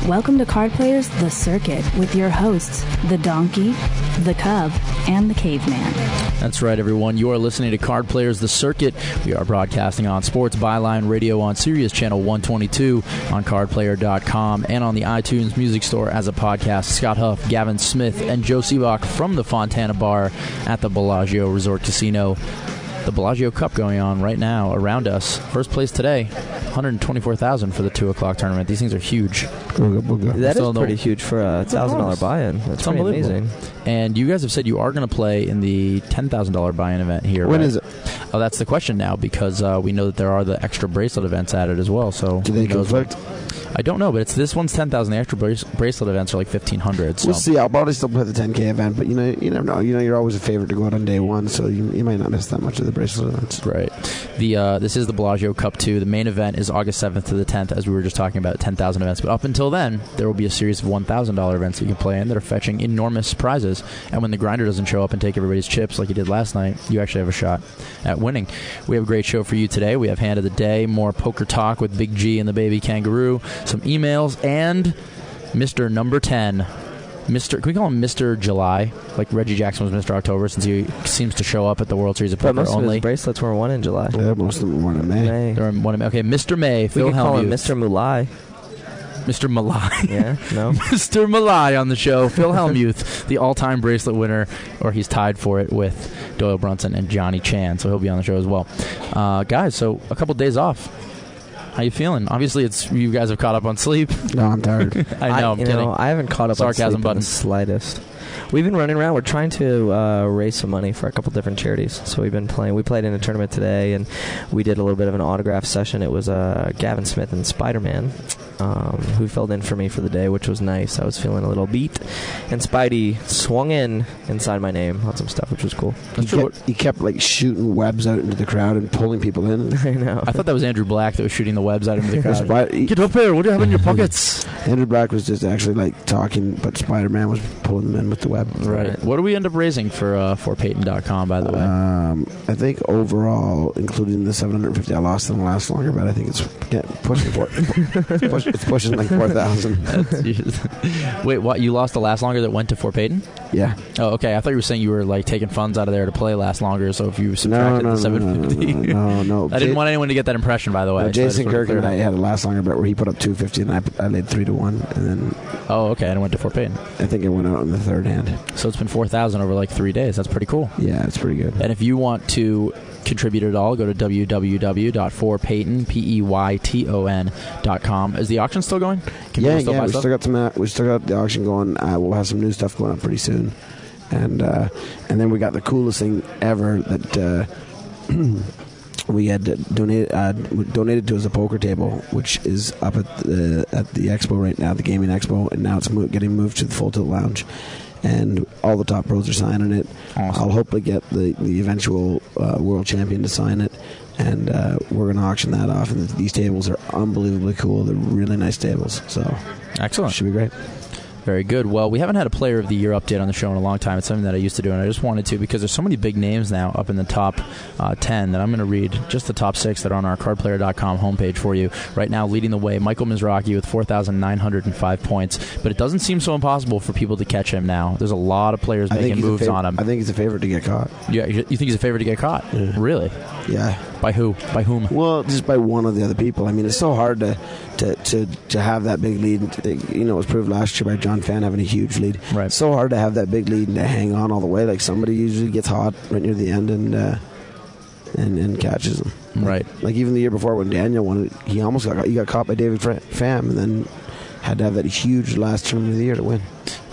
Welcome to Card Players The Circuit with your hosts, the Donkey, the Cub, and the Caveman. That's right, everyone. You are listening to Card Players The Circuit. We are broadcasting on Sports Byline Radio on Sirius Channel 122, on cardplayer.com, and on the iTunes Music Store as a podcast. Scott Huff, Gavin Smith, and Joe Sebok from the Fontana Bar at the Bellagio Resort Casino. The Bellagio Cup going on right now around us. First place today, $124,000 for the 2 o'clock tournament. These things are huge. That is pretty huge for a $1,000 buy-in. That's pretty amazing. And you guys have said you are going to play in the $10,000 buy-in event here. When right? is it? Oh, that's the question now, because we know that there are the extra bracelet events added as well. So do they conflict? I don't know, but it's this one's $10,000. The extra bracelet events are like $1,500. So. We'll see. I'll probably still play the 10K event, but you never know. You're always a favorite to go out on day one, so you might not miss that much of the bracelet events. Right. This is the Bellagio Cup 2. The main event is August 7th to the 10th, as we were just talking about, 10,000 events. But up until then, there will be a series of $1,000 events that you can play in that are fetching enormous prizes. And when the grinder doesn't show up and take everybody's chips like he did last night, you actually have a shot at winning. We have a great show for you today. We have Hand of the Day, more poker talk with Big G and the Baby Kangaroo, some emails, and Mr. Number 10. Can we call him Mr. July? Like Reggie Jackson was Mr. October, since he seems to show up at the World Series of Poker most only. Of his bracelets were won in July. Yeah, most of them were in May. They're in one in May. Okay, Mr. May, Phil Hellmuth. We can call him Mr. Mulai. Mr. Malai. Yeah, no? Mr. Malai on the show. Phil Hellmuth, the all-time bracelet winner, or he's tied for it with Doyle Brunson and Johnny Chan, so he'll be on the show as well. Guys, so a couple days off. How you feeling? Obviously, you guys have caught up on sleep. No, I'm tired. I know, I'm kidding. I haven't caught up Sarcasm on sleep button. in the slightest. We've been running around. We're trying to raise some money for a couple different charities. So we've been playing. We played in a tournament today, and we did a little bit of an autograph session. It was Gavin Smith and Spider-Man, who filled in for me for the day, which was nice. I was feeling a little beat, and Spidey swung in inside my name on some stuff, which was cool. He kept like shooting webs out into the crowd and pulling people in. I know. I thought that was Andrew Black that was shooting the webs out into the crowd. Get up here! What do you have in your pockets? Andrew Black was just actually like talking, but Spider-Man was pulling them in with the web. Right. What do we end up raising for Payton.com, by the way? I think overall, including the $750 I lost in the last longer bet, I think it's pushing it's pushing like 4,000. Wait, what? You lost the last longer that went to Fort Payton? Yeah. Oh, okay. I thought you were saying you were like taking funds out of there to play last longer. So if you subtracted the $750, no. I didn't want anyone to get that impression. By the way, Jason Kirk and I had a last longer bet where he put up $250 and I laid 3-1, and then. Oh, okay. And it went to Fort Payton. I think it went out in the third hand. So it's been 4,000 over like 3 days. That's pretty cool. Yeah, it's pretty good. And if you want to contribute at all, go to www.forpayton.com. Is the auction still going? Yeah. We still got the auction going. We'll have some new stuff going up pretty soon, and then we got the coolest thing ever that we had donated to as a poker table, which is up at the expo right now, the gaming expo, and now it's getting moved to the Full Tilt Lounge. And all the top pros are signing it. Awesome. I'll hopefully get the eventual world champion to sign it, and we're going to auction that off. And these tables are unbelievably cool. They're really nice tables. So excellent. Should be great. Very good. Well, we haven't had a Player of the Year update on the show in a long time. It's something that I used to do, and I just wanted to because there's so many big names now up in the top 10 that I'm going to read just the top 6 that are on our cardplayer.com homepage for you. Right now, leading the way, Michael Mizrachi with 4,905 points, but it doesn't seem so impossible for people to catch him now. There's a lot of players making moves on him. I think he's a favorite to get caught. Yeah, you think he's a favorite to get caught? Yeah. Really? Yeah. By who? By whom? Well, just by one of the other people. I mean, it's so hard to have that big lead. It was proved last year by John Fan having a huge lead. Right. It's so hard to have that big lead and to hang on all the way. Like somebody usually gets hot right near the end and catches them. Right. Like even the year before when Daniel won it, he got caught by David Pham and then had to have that huge last tournament of the year to win.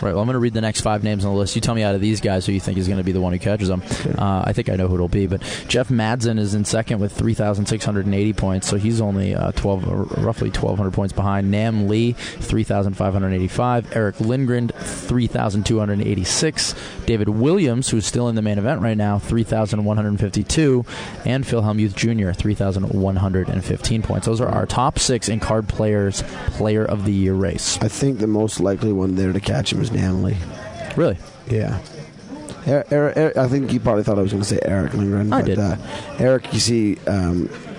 Right, well, I'm going to read the next 5 names on the list. You tell me out of these guys who you think is going to be the one who catches them. Okay. I think I know who it'll be, but Jeff Madsen is in second with 3,680 points, so he's only roughly 1,200 points behind. Nam Lee, 3,585. Eric Lindgren, 3,286. David Williams, who's still in the main event right now, 3,152. And Phil Hellmuth Jr., 3,115 points. Those are our top 6 in Card Players Player of the Year race. I think the most likely one there to catch him is Nam Lee. Really? Yeah. Eric, I think you probably thought I was going to say Eric Lindgren. I did. Eric, you see,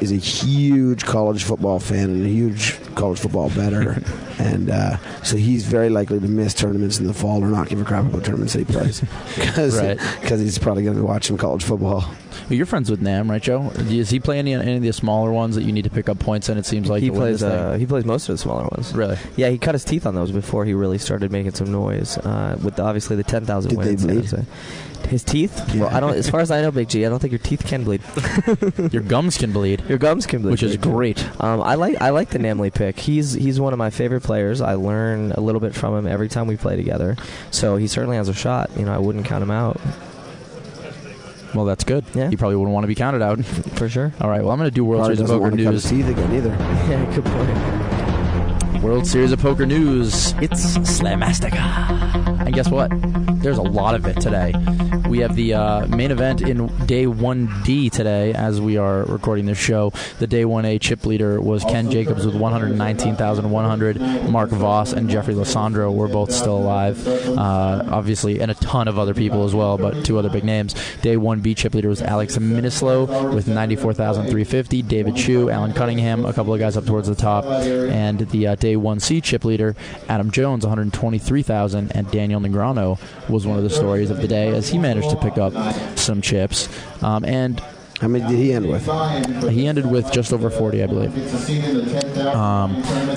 is a huge college football fan and a huge college football bettor. And so he's very likely to miss tournaments in the fall or not give a crap about tournaments that he plays. Because he's probably going to be watching college football. Well, you're friends with Nam, right, Joe? Does he play any of the smaller ones that you need to pick up points in? It seems like he plays most of the smaller ones. Really? Yeah, he cut his teeth on those before he really started making some noise. With obviously the 10,000 wins. Did they bleed? His teeth? Yeah. Well, I don't. As far as I know, Big G, I don't think your teeth can bleed. Your gums can bleed. Your gums can bleed, which is great. I like the Namley pick. He's one of my favorite players. I learn a little bit from him every time we play together. So he certainly has a shot. I wouldn't count him out. Well, that's good. Yeah. He probably wouldn't want to be counted out. For sure. All right, well, I'm going to do World Series of Poker news. Teeth again either. Yeah, good point. World Series of Poker news. It's Slamastica. And guess what? There's a lot of it today. We have the main event in Day 1D today as we are recording this show. The Day 1A chip leader was Ken Jacobs with 119,100. Mark Voss and Jeffrey Losandro were both still alive. Obviously, and a ton of other people as well, but two other big names. Day 1B chip leader was Alex Minislow with 94,350. David Chu, Alan Cunningham, a couple of guys up towards the top. And the Day 1C chip leader, Adam Jones, 123,000. And Daniel Negreanu was one of the stories of the day as he managed to pick up some chips. And how many did he end with? He ended with just over 40, I believe.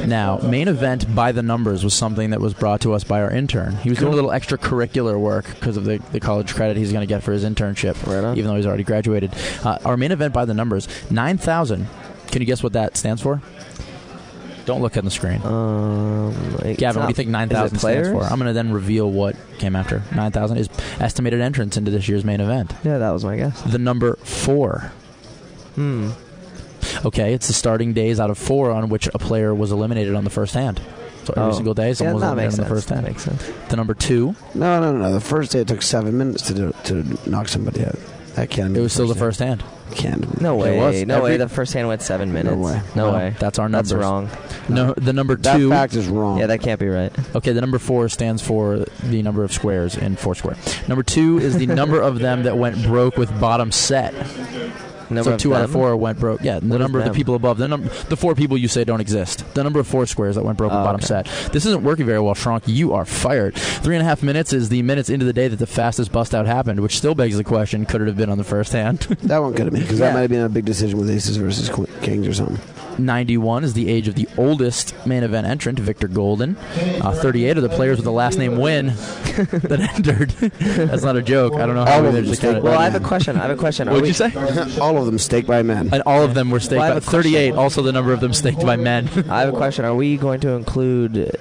Now, main event by the numbers was something that was brought to us by our intern. He was doing a little extracurricular work because of the college credit he's going to get for his internship, even though he's already graduated. Our main event by the numbers, 9,000. Can you guess what that stands for? Don't look on the screen. Gavin, what do you think 9,000 stands for? I'm going to then reveal what came after. 9,000 is estimated entrance into this year's main event. Yeah, that was my guess. The number 4. Okay, it's the starting days out of 4 on which a player was eliminated on the first hand. So every single day, someone was eliminated on the first hand. That makes sense. The number 2. No. The first day it took 7 minutes to knock somebody out. That can't. It was still the first hand. Can't. No way. It was. No way. The first hand went 7 minutes. No way. No way. That's our numbers. That's wrong. No, the number 2. That fact is wrong. Yeah, that can't be right. Okay, the number 4 stands for the number of squares in Foursquare. Number 2 is the number of them that went broke with bottom set. So 2 out of 4 went broke. Yeah, the number of the people above. The 4 people you say don't exist. The number of 4 squares that went broke with bottom set. This isn't working very well, Franck. You are fired. 3.5 minutes is the minutes into the day that the fastest bust out happened, which still begs the question, could it have been on the first hand? That one could have been, because that might have been a big decision with aces versus kings or something. 91 is the age of the oldest main event entrant, Victor Golden. 38 are the players with the last name Win that entered. That's not a joke. I don't know how All of they them just got it. Well, I have a question. What did you say? All of them staked by men. And all of them were staked by 38, question. also the number of them staked by men. I have a question. Are we going to include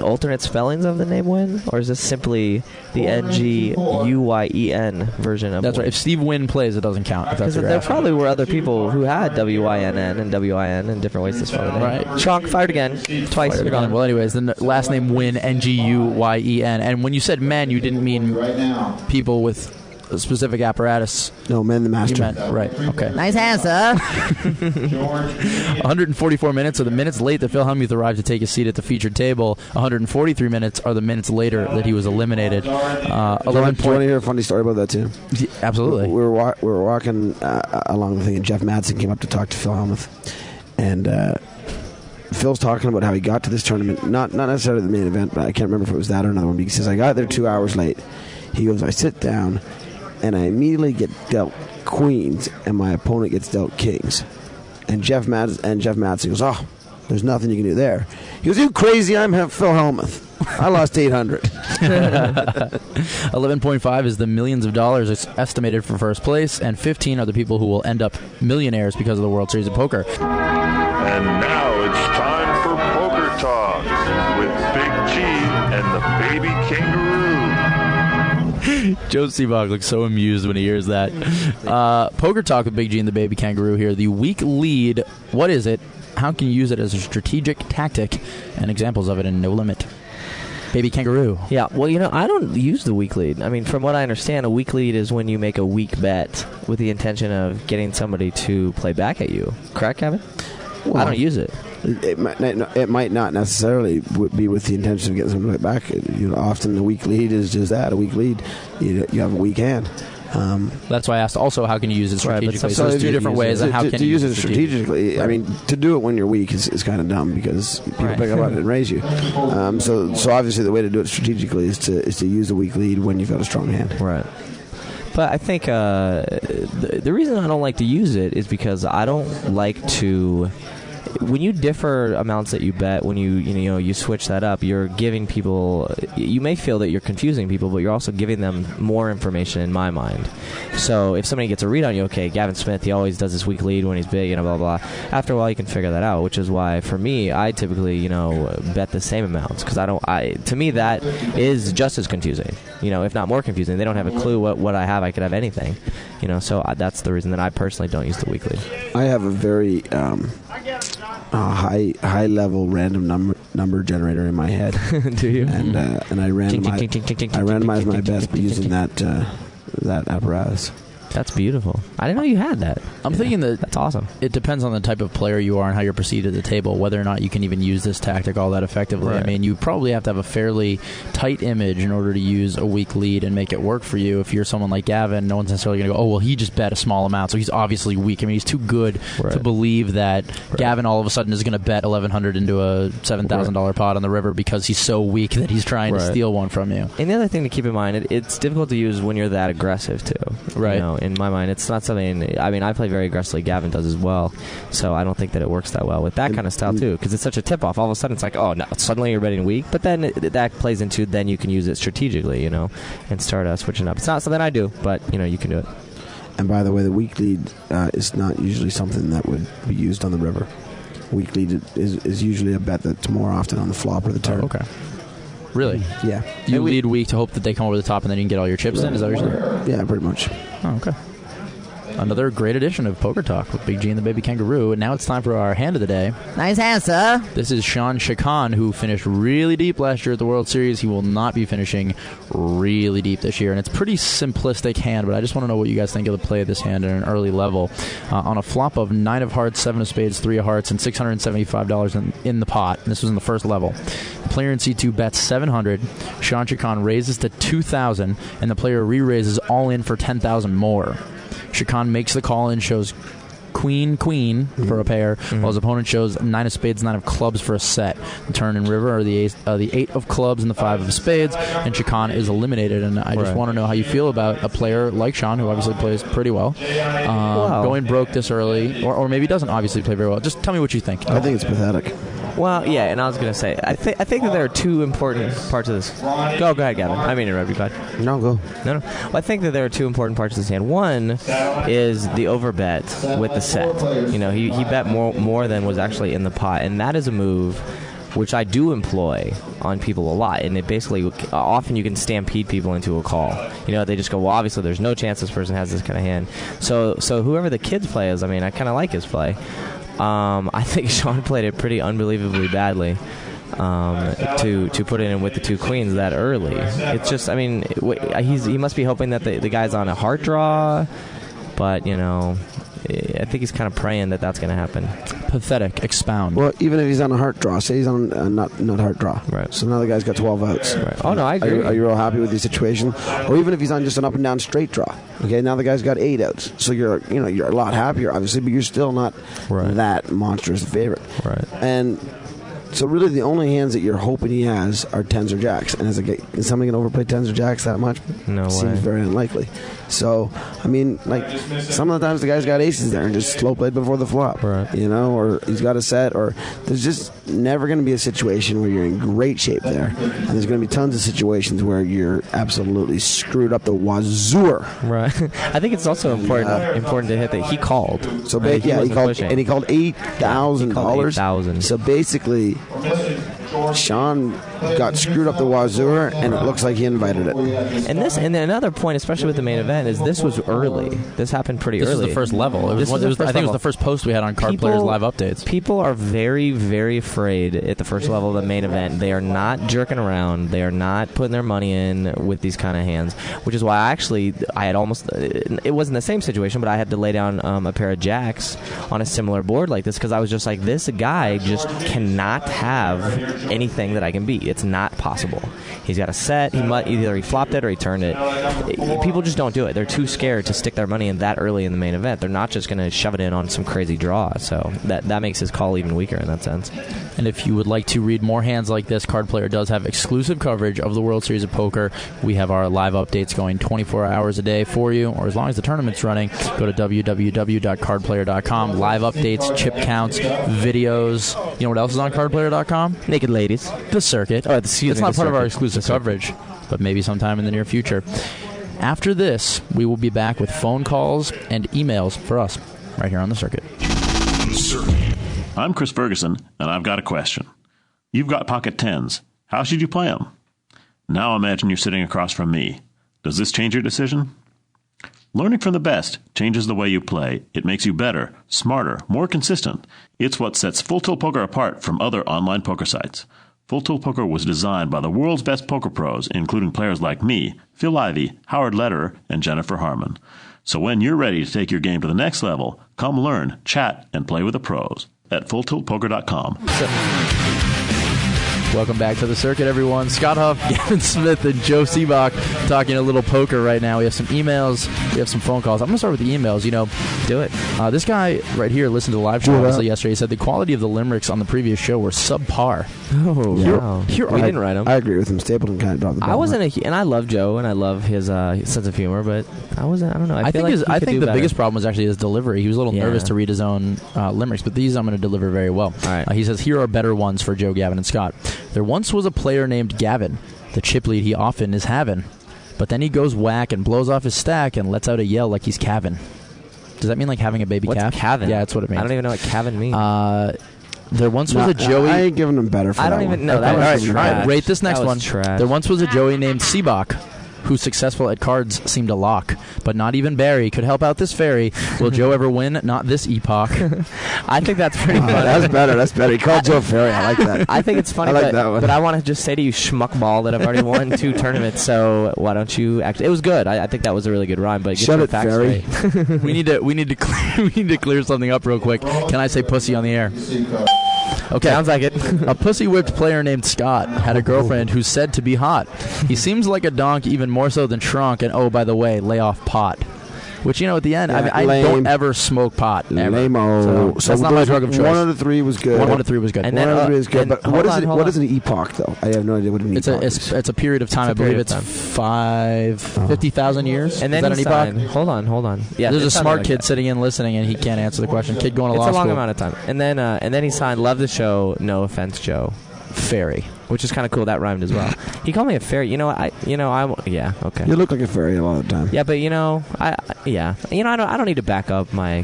alternate spellings of the name Win? Or is this simply the N-G-U-Y-E-N version of That's Win? right. If Steve Wynn plays, it doesn't count. Because there probably were other people who had W-I-N-N and W-I-N in different ways to spell the name. Right. Chonk, fired again. Twice. You're gone. Well, anyways, the last name Wynn, N-G-U-Y-E-N. And when you said men, you didn't mean people with a specific apparatus. No, men the master. You meant, right. Okay. Nice answer. 144 minutes are the minutes late that Phil Hellmuth arrived to take his seat at the featured table. 143 minutes are the minutes later that he was eliminated. 11 Do you want to hear a funny story about that, too? Absolutely. We were walking along the thing, and Jeff Madsen came up to talk to Phil Hellmuth. And Phil's talking about how he got to this tournament, not necessarily the main event, but I can't remember if it was that or another one. He says, I got there 2 hours late. He goes, I sit down, and I immediately get dealt queens, and my opponent gets dealt kings. And Jeff Madsen goes, oh, there's nothing you can do there. He goes, you crazy, I'm Phil Hellmuth. I lost 800. 11.5 is the millions of dollars it's estimated for first place, and 15 are the people who will end up millionaires because of the World Series of Poker. And now it's time for Poker Talk with Big G and the Baby Kangaroo. Joe Sebok looks so amused when he hears that. Poker Talk with Big G and the Baby Kangaroo here. The weak lead, what is it? How can you use it as a strategic tactic? And examples of it in No Limit. Baby Kangaroo. Yeah, well, I don't use the weak lead. I mean, from what I understand, a weak lead is when you make a weak bet with the intention of getting somebody to play back at you. Correct, Gavin? Well, I don't use it. It might not necessarily be with the intention of getting something back. Often the weak lead is just that, a weak lead. You have a weak hand. That's why I asked also, how can you use it strategically? Right, so there's two different ways on how can to you use it strategically. Right. I mean, to do it when you're weak is kind of dumb because people pick up on it and raise you. So obviously the way to do it strategically is to use a weak lead when you've got a strong hand. Right. But I think the reason I don't like to use it is because I don't like to. When you differ amounts that you bet, when you switch that up, you're giving people. You may feel that you're confusing people, but you're also giving them more information in my mind. So if somebody gets a read on you, okay, Gavin Smith, he always does this weak lead when he's big, blah blah. After a while, you can figure that out. Which is why, for me, I typically bet the same amounts because to me that is just as confusing. If not more confusing. They don't have a clue what I have. I could have anything. So that's the reason that I personally don't use the weak lead. I have a very high level random number generator in my head. Do you? And I randomize my bets by using that apparatus. That's beautiful. I didn't know you had that. I'm thinking that that's awesome. It depends on the type of player you are and how you're perceived at the table, whether or not you can even use this tactic all that effectively. Right. I mean, you probably have to have a fairly tight image in order to use a weak lead and make it work for you. If you're someone like Gavin, no one's necessarily going to go, oh, well, he just bet a small amount, so he's obviously weak. I mean, he's too good to believe that Gavin all of a sudden is going to bet $1,100 into a $7,000 pot on the river because he's so weak that he's trying to steal one from you. And the other thing to keep in mind, it's difficult to use when you're that aggressive, too. Right. In my mind, it's not something. I mean, I play very aggressively. Gavin does as well. So I don't think that it works that well with that kind of style, too, because it's such a tip-off. All of a sudden, it's like, oh, no, suddenly you're betting weak. But then that plays into then you can use it strategically, and start switching up. It's not something I do, but, you can do it. And by the way, the weak lead is not usually something that would be used on the river. Weak lead is usually a bet that's more often on the flop or the turn. Oh, okay. Really? Yeah. You lead weak to hope that they come over the top and then you can get all your chips in? Is that what you're saying? Yeah, pretty much. Oh, okay. Another great edition of Poker Talk with Big G and the Baby Kangaroo. And now it's time for our hand of the day. Nice hand, sir. This is Sean Chacon, who finished really deep last year at the World Series. He will not be finishing really deep this year. And it's a pretty simplistic hand, but I just want to know what you guys think of the play of this hand at an early level. On a flop of 9 of hearts, 7 of spades, 3 of hearts, and $675 in the pot. And this was in the first level. The player in C2 bets 700. Sean Chacon raises to 2,000, and the player re-raises all in for 10,000 more. Chacon makes the call and shows queen for a pair, while his opponent shows 9 of spades, 9 of clubs for a set. The turn and river are the 8 of clubs and the 5 of spades, and Chacon is eliminated. And I just want to know how you feel about a player like Sean, who obviously plays pretty well, going broke this early, or maybe doesn't obviously play very well. Just tell me what you think. I think it's pathetic. Well, yeah, and I was going to say, I think that there are two important parts of this. Go ahead, Gavin. I mean, interrupt you, bud. No, go. No. Well, I think that there are two important parts of this hand. One is the overbet with the set. He bet more than was actually in the pot, and that is a move which I do employ on people a lot, and it basically often you can stampede people into a call. They just go, well, obviously there's no chance this person has this kind of hand. So whoever the kids play is, I mean, I kind of like his play. I think Sean played it pretty unbelievably badly to put it in with the 2 queens that early. It's just, I mean, he must be hoping that the guy's on a heart draw, but, I think he's kind of praying that that's going to happen. Pathetic. Expound. Well, even if he's on a heart draw, say he's on a not heart draw. Right. So now the guy's got 12 outs. Right. Oh, no, I agree. Are you real happy with the situation? Or even if he's on just an up and down straight draw. Okay, now the guy's got 8 outs. So you're a lot happier, obviously, but you're still not that monstrous favorite. Right. And so really the only hands that you're hoping he has are 10s or jacks. And is somebody going to overplay 10s or jacks that much? No way. Seems very unlikely. So, I mean, like, some of the times the guy's got aces there and just slow played before the flop. Right. Or he's got a set, or there's just never going to be a situation where you're in great shape there. And there's going to be tons of situations where you're absolutely screwed up the wazoo. Right. I think it's also important to hit that he called. So, he called, pushing. And he called $8,000. $8,000. So basically, Sean got screwed up the wazoo, and it looks like he invited it. And another point, especially with the main event, is this was early. This happened pretty early. This was the first level. I think it was the first post we had on Card Players Live Updates. People are very, very afraid at the first level of the main event. They are not jerking around. They are not putting their money in with these kind of hands, which is why I had almost, it wasn't the same situation, but I had to lay down a pair of jacks on a similar board like this because I was just like, this guy just cannot have anything that I can beat. It's not possible. He's got a set. Either he flopped it or he turned it. People just don't do it. They're too scared to stick their money in that early in the main event. They're not just going to shove it in on some crazy draw. So that makes his call even weaker in that sense. And if you would like to read more hands like this, Card Player does have exclusive coverage of the World Series of Poker. We have our live updates going 24 hours a day for you, or as long as the tournament's running. Go to www.cardplayer.com. Live updates, chip counts, videos. You know what else is on cardplayer.com? Naked ladies. The circuit. Oh, it's not part of our exclusive coverage, but maybe sometime in the near future. After this, we will be back with phone calls and emails for us right here on the circuit. I'm Chris Ferguson, and I've got a question. You've got pocket tens. How should you play them? Now imagine you're sitting across from me. Does this change your decision? Learning from the best changes the way you play. It makes you better, smarter, more consistent. It's what sets Full Tilt Poker apart from other online poker sites. Full Tilt Poker was designed by the world's best poker pros, including players like me, Phil Ivey, Howard Lederer, and Jennifer Harmon. So when you're ready to take your game to the next level, come learn, chat, and play with the pros at FullTiltPoker.com. Welcome back to the circuit, everyone. Scott Huff, Gavin Smith, and Joe Sebok talking a little poker right now. We have some emails. We have some phone calls. I'm going to start with the emails. Do it. This guy right here listened to the live show obviously yesterday. He said the quality of the limericks on the previous show were subpar. Oh, wow. We didn't write them. I agree with him. Stapleton kind of dropped the ball. I wasn't and I love Joe, and I love his sense of humor, but I don't know. I think the biggest problem was actually his delivery. He was a little nervous to read his own limericks, but these I'm going to deliver very well. All right. He says, here are better ones for Joe, Gavin, and Scott. There once was a player named Gavin. The chip lead he often is having. But then he goes whack and blows off his stack and lets out a yell like he's calving. Does that mean like having a baby calf? What's calving? Yeah, that's what it means. I don't even know what calving means. There once was a Joey... I ain't giving him better for that. I don't even know. Okay. That was trash. All right, rate this next one. Trash. There once was a Joey named Sebok, who successful at cards seemed to lock. But not even Barry could help out this fairy. Will Joe ever win? Not this epoch. I think that's pretty funny. That's better. He called Joe Ferry. I like that. I think it's funny, I like that one. But I want to just say to you, schmuckball, that I've already won 2 tournaments, so why don't you actually... It was good. I think that was a really good rhyme, but shut it, Ferry. we need to clear something up real quick. Can I say pussy on the air? Okay. Sounds like it. A pussy-whipped player named Scott had a girlfriend who's said to be hot. He seems like a donk even more so than Shrunk, and oh, by the way, lay off pot. Which, at the end, yeah, I don't ever smoke pot. Lame-o. So that's not my drug of choice. 1 out of 3 was good. 1 out of 3 was good. And 1 out of 3 is good. But what is an epoch, though? I have no idea what an epoch is. It's a period of time. I believe it's 50,000 years. And then is that an epoch? Hold on. Yeah, there's a smart kid sitting in listening, and he can't answer the question. Kid going to law school. It's a long amount of time. And then he signed "Love the Show, No Offense, Joe." Fairy, which is kind of cool. That rhymed as well. He called me a fairy. Yeah, okay. You look like a fairy a lot of the time. Yeah, but I don't need to back up my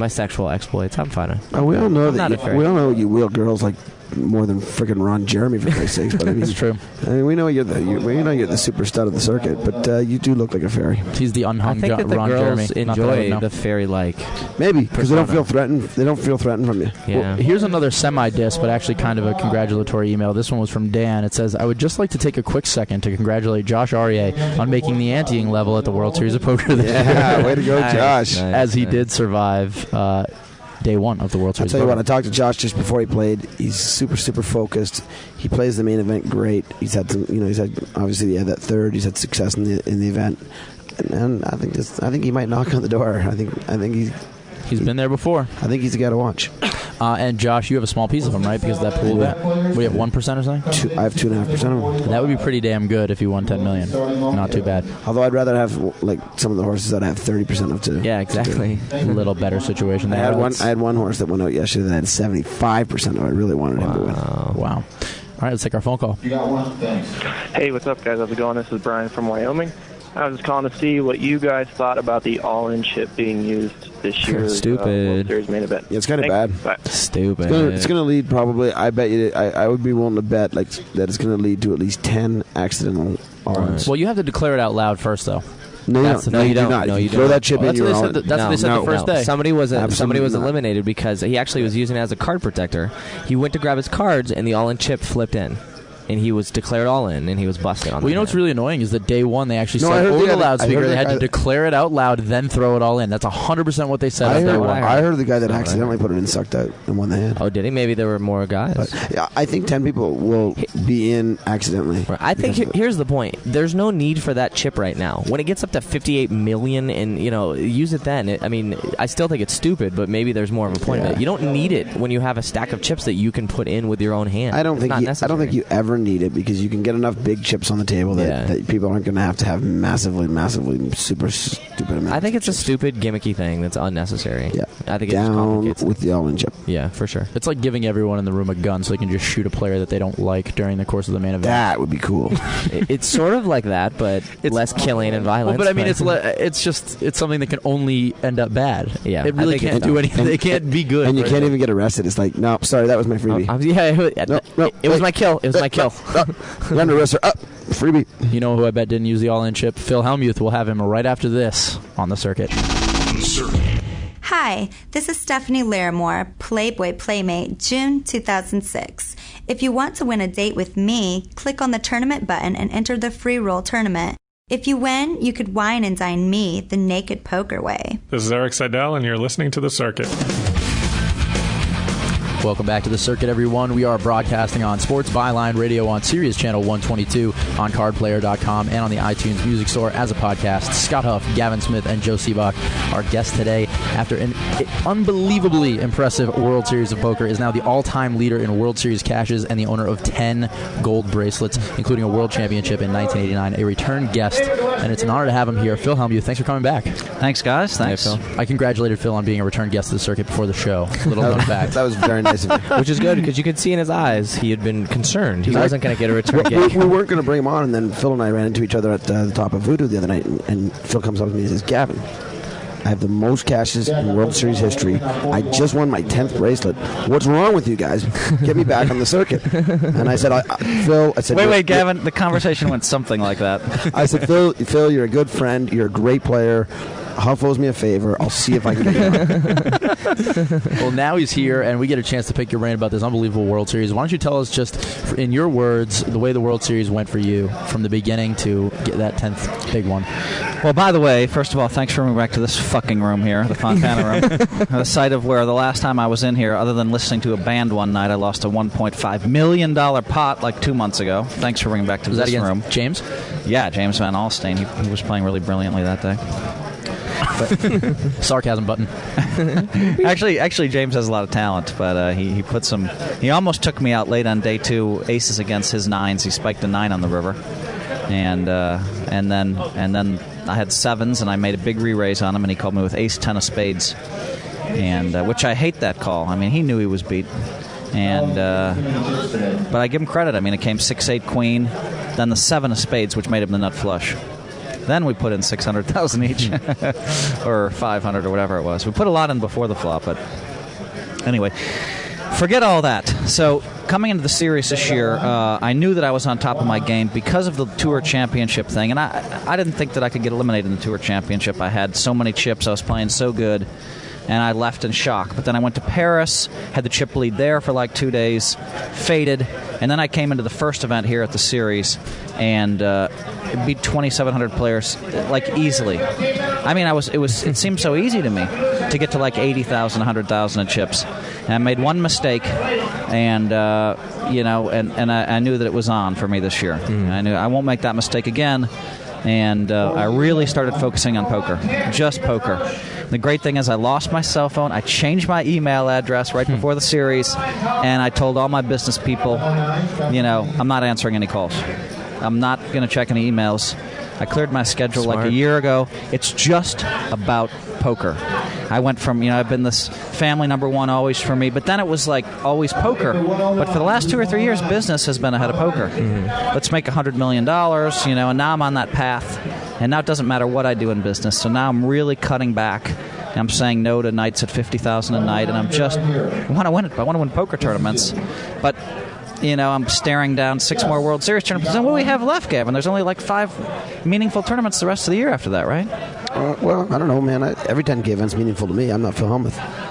sexual exploits. I'm fine. We all know we all know you wheel girls like more than freaking Ron Jeremy, for Christ's sakes. But I mean, it's true. I mean, we know you're the super stud of the circuit, but you do look like a fairy. He's the unhung I think that the Ron girls Jeremy. enjoy the fairy-like. Maybe because they don't feel threatened. They don't feel threatened from you. Yeah. Well, here's another semi-diss, but actually kind of a congratulatory email. This one was from Dan. It says, I would just like to take a quick second to congratulate Josh Aryeh on making the anteing level at the World Series of Poker this year. Yeah, way to go, Josh. As he did survive day 1 of the World Series. I'll tell you what, I talked to Josh just before he played. He's super, super focused. He plays the main event great. He's had some, he's had obviously that third. He's had success in the event, and I think he might knock on the door. I think he's been there before. I think he's the guy to watch. And Josh, you have a small piece of him, right? Because of that pool bet. What do you have, 1% or something? I have 2.5% of him. That would be pretty damn good if you won $10 million. Not too bad. Although I'd rather have like some of the horses that I have 30% of too. Yeah, exactly. A little better situation. I had one horse that went out yesterday that had 75% of it. I really wanted him to win. Wow. All right, let's take our phone call. You got one? Thanks. Hey, what's up, guys? How's it going? This is Brian from Wyoming. I was calling to see what you guys thought about the all-in chip being used this year's Stupid. World Series main event. Yeah, it's kind of bad. Bye. Stupid. It's going to lead probably. I bet you. I would be willing to bet that it's going to lead to at least 10 accidental all-ins. Well, you have to declare it out loud first, though. No, you do not. No, If you throw don't. that chip in, That's what you're they all said. That's what they said the first day. Somebody was Absolutely not. eliminated because he actually was using it as a card protector. He went to grab his cards, and the all-in chip flipped in. And he was declared all in, and he was busted on Well, you know what's really annoying is that day one they actually No, I said heard over the the guy- loudspeaker I heard they the had to guy- declare it out loud, then throw it all in. That's 100% what they said. I on day heard, one. I heard the guy that accidentally put it in sucked out and won the hand. Oh, did he? Maybe there were more guys. But, yeah, I think 10 people will be in accidentally. Right. I think here's the point. There's no need for that chip right now. When it gets up to 58 million, and use it then. I still think it's stupid, but maybe there's more of a point of it. You don't need it when you have a stack of chips that you can put in with your own hand. I don't It's not think you ever need it because you can get enough big chips on the table that people aren't going to have massively super stupid amounts. I think it's a stupid gimmicky thing that's unnecessary. Yeah, I think it just down complicates with the all-in chip. Yeah, for sure. It's like giving everyone in the room a gun so they can just shoot a player that they don't like during the course of the main event. That would be cool. It's sort of like that, but it's less killing and violence. Well, but I mean, it's something that can only end up bad. Yeah, it really can't do anything. It can't be good. And you can't even get arrested. It's like, no, sorry, that was my freebie. It was my kill. It was my kill. You're under arrest, sir. Freebie. You know who I bet didn't use the all-in chip? Phil Hellmuth. We'll have him right after this on the circuit. Hi, this is Stephanie Larimore, Playboy Playmate, June 2006. If you want to win a date with me, click on the tournament button and enter the free roll tournament. If you win, you could wine and dine me the naked poker way. This is Eric Seidel, and you're listening to The Circuit. Welcome back to the circuit, everyone. We are broadcasting on Sports Byline Radio on Sirius Channel 122, on cardplayer.com, and on the iTunes Music Store as a podcast. Scott Huff, Gavin Smith, and Joe Sebok, our guest today, after an unbelievably impressive World Series of Poker, is now the all-time leader in World Series cashes and the owner of 10 gold bracelets, including a World Championship in 1989, a return guest, and it's an honor to have him here. Phil Hellmuth, thanks for coming back. Thanks, guys. Thanks. Hey, Phil. I congratulated Phil on being a return guest to the circuit before the show. Little known fact. That was very nice of you. Which is good because you could see in his eyes he had been concerned. He wasn't going to get a return gig. We weren't going to bring him on, and then Phil and I ran into each other at the top of Voodoo the other night, and Phil comes up to me and says, Gavin, I have the most cashes in World Series history. I just won my 10th bracelet. What's wrong with you guys? Get me back on the circuit. And I said, Phil, I said, wait, Gavin, the conversation went something like that. I said, Phil, you're a good friend. You're a great player. Huff owes me a favor. I'll see if I can get you on. Well, now he's here, and we get a chance to pick your brain about this unbelievable World Series. Why don't you tell us just, in your words, the way the World Series went for you from the beginning to get that 10th big one? Well, by the way, first of all, thanks for coming back to this fucking room here, the Fontana room. The site of where the last time I was in here, other than listening to a band one night, I lost a $1.5 million pot like 2 months ago. Thanks for bringing back to this room. James? Yeah, James Van Alstyne. He was playing really brilliantly that day. Sarcasm button. Actually, James has a lot of talent, but he put some. He almost took me out late on day 2. Aces against his 9s. He spiked a 9 on the river, and then I had 7s, and I made a big re-raise on him, and he called me with ace 10 of spades, and which I hate that call. I mean, he knew he was beat, and but I give him credit. I mean, it came 6-8 queen, then the 7 of spades, which made him the nut flush. Then we put in 600,000 each, or 500, or whatever it was. We put a lot in before the flop, but anyway, forget all that. So coming into the series this year, I knew that I was on top of my game because of the Tour Championship thing, and I didn't think that I could get eliminated in the Tour Championship. I had so many chips, I was playing so good, and I left in shock. But then I went to Paris, had the chip lead there for like 2 days, faded, and then I came into the first event here at the series and beat 2,700 players like easily. I mean, it seemed so easy to me to get to like 80,000, 100,000 in chips. And I made one mistake, and I knew that it was on for me this year. I knew I won't make that mistake again. And I really started focusing on poker, just poker. The great thing is I lost my cell phone. I changed my email address right before the series, and I told all my business people, I'm not answering any calls. I'm not going to check any emails. I cleared my schedule like a year ago. It's just about poker. I went from, I've been this family number one always for me, but then it was like always poker. But for the last 2 or 3 years, business has been ahead of poker. Let's make $100 million, and now I'm on that path. And now it doesn't matter what I do in business. So now I'm really cutting back. I'm saying no to nights at $50,000 a night, and I want to win it. I want to win poker tournaments, but I'm staring down 6 more World Series tournaments. And what do we have left, Gavin? There's only like 5 meaningful tournaments the rest of the year after that, right? Well, I don't know, man. Every 10K event's meaningful to me. I'm not Phil Hellmuth.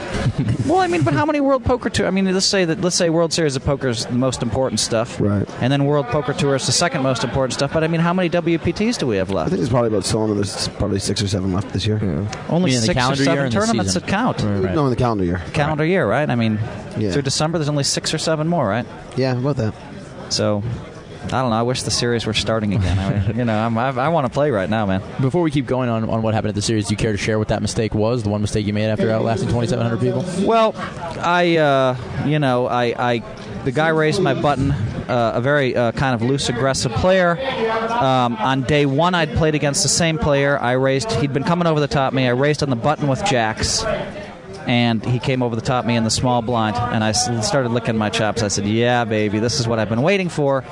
Well, I mean, but how many World Poker Tour? I mean, let's say World Series of Poker is the most important stuff, right? And then World Poker Tour is the second most important stuff. But I mean, how many WPTs do we have left? I think it's probably about so on. There's probably 6 or 7 left this year. Yeah. Only 6 or 7 tournaments that count. Right. No, in the calendar year. Calendar year, right? I mean, through December, there's only 6 or 7 more, right? Yeah, about that. So, I don't know. I wish the series were starting again. I want to play right now, man. Before we keep going on what happened at the series, do you care to share what that mistake was? The one mistake you made after outlasting 2,700 people? Well, the guy raised my button. A very kind of loose, aggressive player. On day 1, I'd played against the same player. He'd been coming over the top of me. I raised on the button with jacks. And he came over the top of me in the small blind, and I started licking my chops. I said, yeah, baby, this is what I've been waiting for.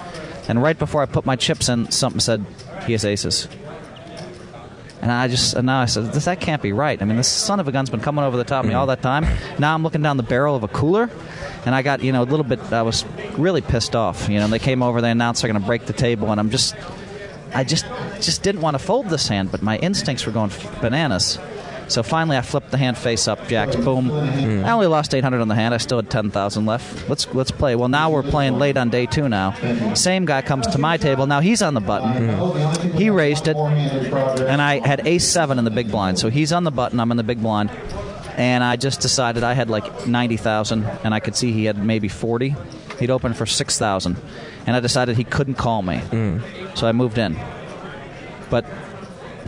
And right before I put my chips in, something said, he has aces. And now I said, that can't be right. I mean, this son of a gun's been coming over the top of me all that time. Now I'm looking down the barrel of a cooler, and I got, a little bit, I was really pissed off. And they came over, they announced they're going to break the table, and I just didn't want to fold this hand, but my instincts were going bananas. So finally, I flipped the hand face up, jacks, boom. I only lost 800 on the hand. I still had 10,000 left. Let's play. Well, now we're playing late on day 2 now. Same guy comes to my table. Now he's on the button. He raised it, and I had ace-7 in the big blind. So he's on the button. I'm in the big blind. And I just decided I had like 90,000, and I could see he had maybe 40. He'd opened for 6,000. And I decided he couldn't call me. So I moved in. But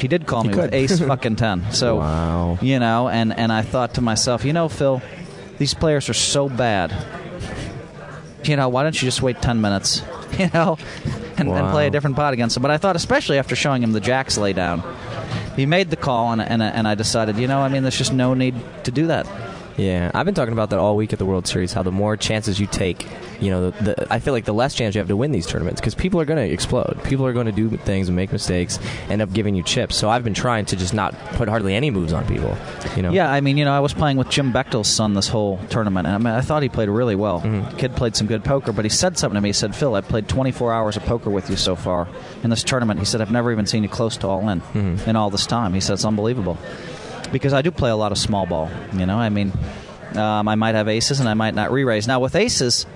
he did call me with ace fucking 10. So, wow. And I thought to myself, Phil, these players are so bad. Why don't you just wait 10 minutes, and play a different pot against him? But I thought, especially after showing him the jacks lay down, he made the call, and I decided, there's just no need to do that. Yeah, I've been talking about that all week at the World Series, how the more chances you take, I feel like the less chance you have to win these tournaments, because people are going to explode. People are going to do things and make mistakes, end up giving you chips. So I've been trying to just not put hardly any moves on people. Yeah, I was playing with Jim Bechtel's son this whole tournament, and I thought he played really well. The kid played some good poker, but he said something to me. He said, Phil, I played 24 hours of poker with you so far in this tournament. He said, I've never even seen you close to all in all this time. He said, it's unbelievable. Because I do play a lot of small ball, I might have aces and I might not re-raise. Now with aces,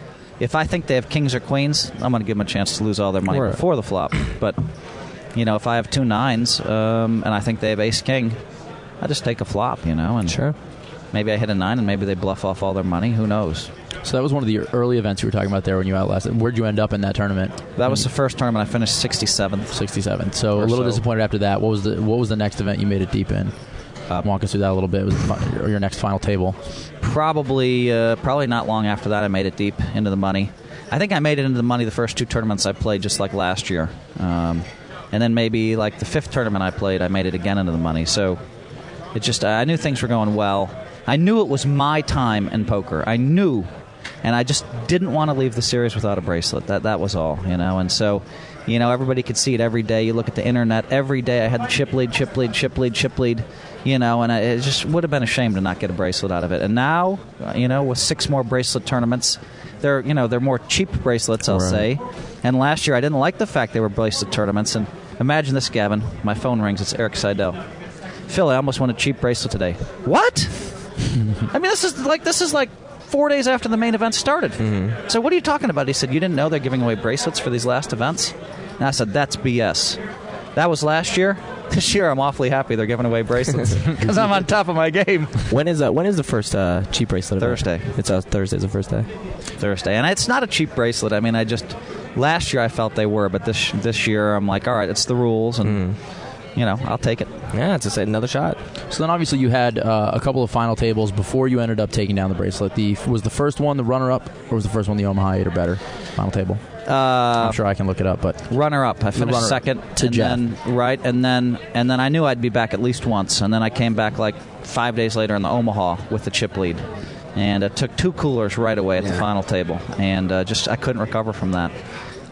if I think they have kings or queens, I'm going to give them a chance to lose all their money before the flop. But if I have 2 9s and I think they have ace king, I just take a flop, and sure, maybe I hit a 9 and maybe they bluff off all their money. Who knows? So that was one of the early events you were talking about there when you outlasted. Where'd you end up in that tournament? That was the first tournament. I finished 67th. 67. So a little disappointed after that. What was the next event you made it deep in? Walk us through that a little bit. Was your next final table? Probably not long after that, I made it deep into the money. I think I made it into the money the first 2 tournaments I played, just like last year. And then maybe like the 5th tournament I played, I made it again into the money. So it just I knew things were going well. I knew it was my time in poker. I knew, and I just didn't want to leave the series without a bracelet. That was all, And so, everybody could see it every day. You look at the internet every day. I had the chip lead, and it just would have been a shame to not get a bracelet out of it. And now, with 6 more bracelet tournaments, they're more cheap bracelets, I'll say. And last year, I didn't like the fact they were bracelet tournaments. And imagine this, Gavin. My phone rings. It's Eric Seidel. Phil, I almost won a cheap bracelet today. What? I mean, this is like 4 days after the main event started. So what are you talking about? He said, you didn't know they're giving away bracelets for these last events? And I said, that's BS. That was last year. This year, I'm awfully happy they're giving away bracelets because I'm on top of my game. When is the first cheap bracelet? Thursday. It's Thursday's the first day. Thursday, and it's not a cheap bracelet. I mean, last year I felt they were, but this year I'm like, all right, it's the rules, and I'll take it. Yeah, it's another shot. So then, obviously, you had a couple of final tables before you ended up taking down the bracelet. Was the first one the runner-up, or was the first one the Omaha 8 or better final table? I'm sure I can look it up, but runner-up. I finished second to Jeff. And then I knew I'd be back at least once, and then I came back like 5 days later in the Omaha with the chip lead, and I took 2 coolers right away at the final table, and I couldn't recover from that.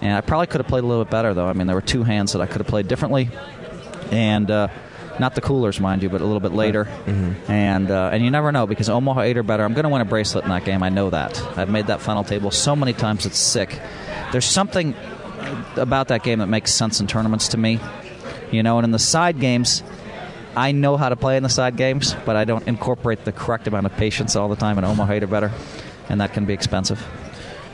And I probably could have played a little bit better, though. I mean, there were 2 hands that I could have played differently. and not the coolers, mind you, but a little bit later. Mm-hmm. And you never know, because Omaha 8 or better, I'm going to win a bracelet in that game. I know that. I've made that final table so many times it's sick. There's something about that game that makes sense in tournaments to me. And in the side games, I know how to play in the side games, but I don't incorporate the correct amount of patience all the time in Omaha 8 or better, and that can be expensive.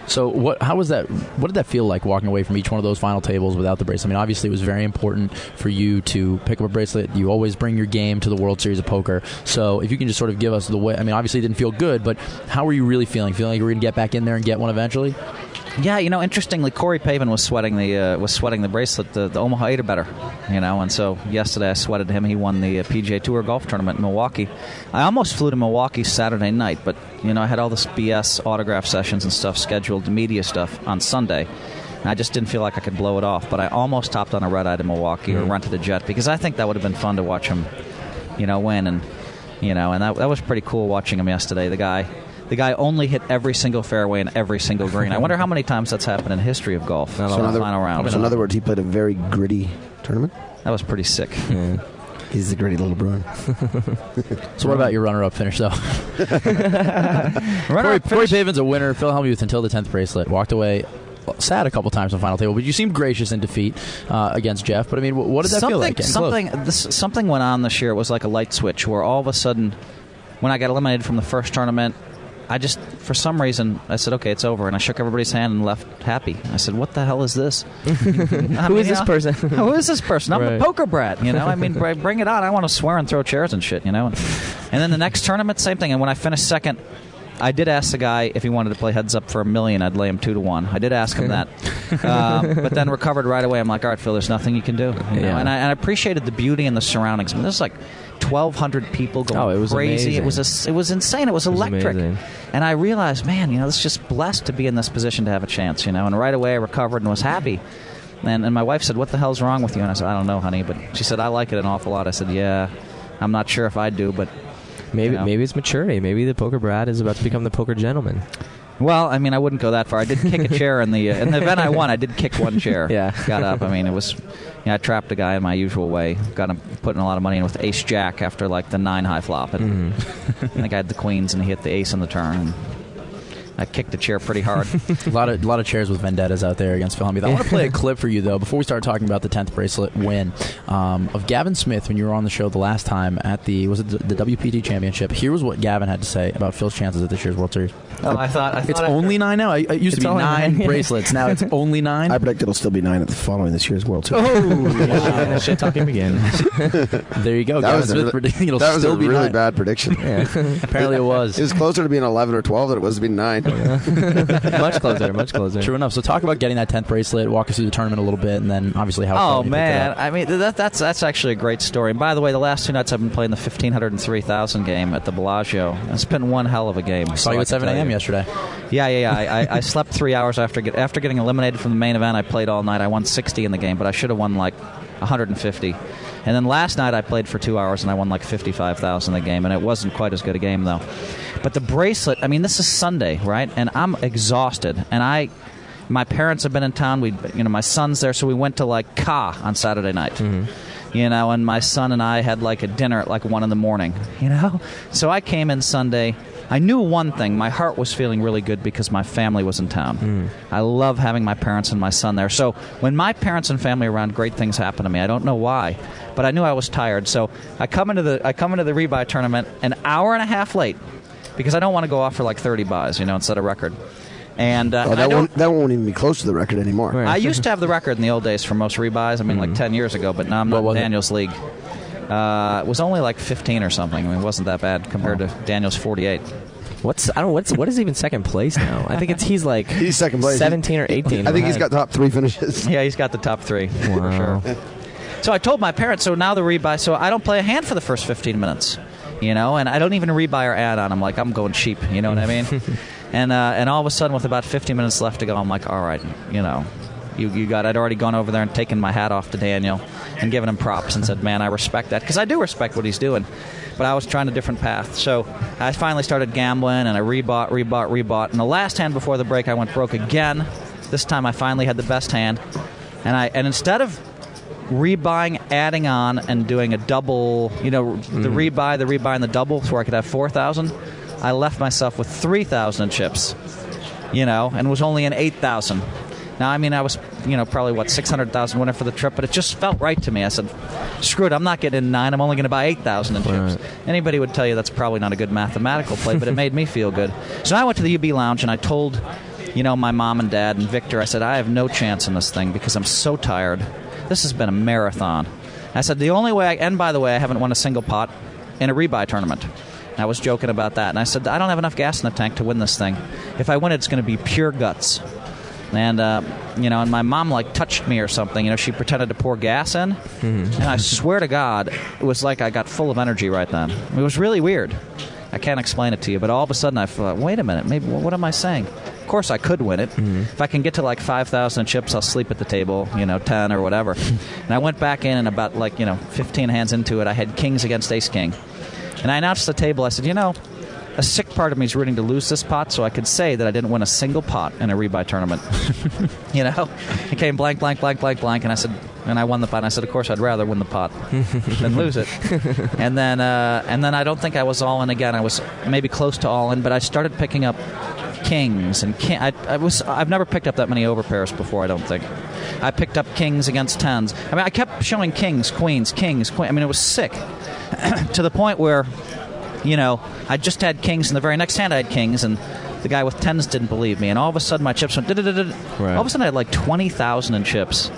So how was that? What did that feel like, walking away from each one of those final tables without the bracelet? I mean, obviously it was very important for you to pick up a bracelet. You always bring your game to the World Series of Poker. So if you can just sort of give us the way, I mean, obviously it didn't feel good, but how were you really feeling? Feeling like you were going to get back in there and get one eventually? Yeah, interestingly, Corey Pavin was sweating the bracelet, the Omaha 8 or better, and so yesterday I sweated him. He won the PGA Tour golf tournament in Milwaukee. I almost flew to Milwaukee Saturday night, but I had all this BS autograph sessions and stuff scheduled, media stuff on Sunday. And I just didn't feel like I could blow it off, but I almost hopped on a red-eye to Milwaukee or rented a jet, because I think that would have been fun to watch him, win, and and that was pretty cool watching him yesterday. The guy only hit every single fairway and every single green. I wonder how many times that's happened in history of golf. So in the final round. So in other words, he played a very gritty tournament? That was pretty sick. Yeah. He's the gritty little bruin. So what about your runner-up finish, though? Corey Pavin's a winner. Phil Hellmuth, until the 10th bracelet, walked away sad a couple times on the final table, but you seemed gracious in defeat against Jeff. But I mean, what did that feel like? Something went on this year. It was like a light switch, where all of a sudden, when I got eliminated from the first tournament, I just, for some reason, I said, okay, it's over. And I shook everybody's hand and left happy. I said, what the hell is this? Who is this person? Who is this person? I'm the poker brat, I mean, bring it on. I want to swear and throw chairs and shit, And then the next tournament, same thing. And when I finished second, I did ask the guy if he wanted to play heads up for $1 million. I'd lay him 2-1. I did ask him that. But then recovered right away. I'm like, all right, Phil, there's nothing you can do. And I appreciated the beauty and the surroundings. I mean, there's like 1,200 people going it was crazy. Amazing. It was insane. It was electric. Amazing. And I realized, man, it's just blessed to be in this position to have a chance, And right away I recovered and was happy. And my wife said, what the hell's wrong with you? And I said, I don't know, honey. But she said, I like it an awful lot. I said, yeah, I'm not sure if I do, but maybe it's maturity. Maybe the poker brat is about to become the poker gentleman. Well, I mean, I wouldn't go that far. I did kick a chair in the event I won. I did kick one chair. Yeah, got up. I mean, it was. I trapped a guy in my usual way. Got him putting a lot of money in with Ace Jack after like the 9 high flop, and I think I had the queens and he hit the ace on the turn. And I kicked the chair pretty hard. a lot of chairs with vendettas out there against Phil Hellmuth. I want to play a clip for you, though, before we start talking about the 10th bracelet win, of Gavin Smith when you were on the show the last time at the WPT Championship. Here was what Gavin had to say about Phil's chances at this year's World Series. Oh, I thought it's only 9 now. It used to be 9 bracelets. Now it's only 9. I predict it'll still be 9 at the following this year's World Tour. Oh, shit talking again. There you go. That was a really bad prediction. Yeah. Apparently it was. It was closer to being 11 or 12 than it was to being 9. Much closer. True enough. So talk about getting that 10th bracelet, walk us through the tournament a little bit, and then obviously how. Oh man, I mean that's actually a great story. And by the way, the last 2 nights I've been playing the 1,503,000 game at the Bellagio. It's been one hell of a game. I saw you at 7 a.m. yesterday. Yeah. I slept 3 hours after getting eliminated from the main event. I played all night. I won 60 in the game, but I should have won like 150. And then last night I played for 2 hours and I won like 55,000 in the game, and it wasn't quite as good a game though. But the bracelet, I mean, this is Sunday, right? And I'm exhausted. And my parents have been in town. My son's there, so we went to like Ka on Saturday night. Mm-hmm. And my son and I had like a dinner at like 1 in the morning. So I came in Sunday. I knew one thing. My heart was feeling really good because my family was in town. I love having my parents and my son there. So when my parents and family are around, great things happen to me. I don't know why, but I knew I was tired. So I come into the rebuy tournament an hour and a half late because I don't want to go off for like 30 buys, instead of record. And that won't even be close to the record anymore. Right. I used to have the record in the old days for most rebuys. I mean, like 10 years ago, but now I'm not in Daniel's league. It was only like 15 or something. I mean, it wasn't that bad compared to Daniel's 48. What is even second place now? I think he's second place, 17 or 18. I think he's got top 3 finishes. Yeah, he's got the top 3 wow. for sure. So I told my parents. So now the rebuy. So I don't play a hand for the first 15 minutes, and I don't even rebuy or add on. I'm like, I'm going cheap. You know what I mean? And all of a sudden, with about 50 minutes left to go, I'm like, all right, you got. I'd already gone over there and taken my hat off to Daniel and given him props and said, man, I respect that, because I do respect what he's doing. But I was trying a different path. So I finally started gambling, and I rebought. And the last hand before the break, I went broke again. This time I finally had the best hand. And instead of rebuying, adding on, and doing a double, the rebuy, and the double, so where I could have 4,000, I left myself with 3,000 in chips, and was only in 8,000. Now, I was, probably, 600,000 winner for the trip, but it just felt right to me. I said, screw it, I'm not getting in 9, I'm only going to buy 8,000 in chips. Anybody would tell you that's probably not a good mathematical play, but it made me feel good. So I went to the UB Lounge, and I told, my mom and dad and Victor, I said, I have no chance in this thing because I'm so tired. This has been a marathon. I said, the only way, and by the way, I haven't won a single pot in a rebuy tournament. And I was joking about that. And I said, I don't have enough gas in the tank to win this thing. If I win it, it's going to be pure guts. And, and my mom, touched me or something. She pretended to pour gas in. Mm-hmm. And I swear to God, it was like I got full of energy right then. It was really weird. I can't explain it to you. But all of a sudden, I thought, wait a minute, maybe what am I saying? Of course, I could win it. Mm-hmm. If I can get to 5,000 chips, I'll sleep at the table, 10 or whatever. And I went back in, and about 15 hands into it, I had kings against ace king. And I announced at the table, I said, a sick part of me is rooting to lose this pot, so I could say that I didn't win a single pot in a rebuy tournament. It came blank, blank, blank, blank, blank, and I won the pot. And I said, of course, I'd rather win the pot than lose it. And then I don't think I was all in again. I was maybe close to all in, but I started picking up kings and I've never picked up that many overpairs before. I don't think I picked up kings against tens. I kept showing kings, queens, kings, queen. It was sick to the point where I just had kings, and the very next hand I had kings, and the guy with tens didn't believe me, and all of a sudden my chips went Right. All of a sudden I had 20,000 in chips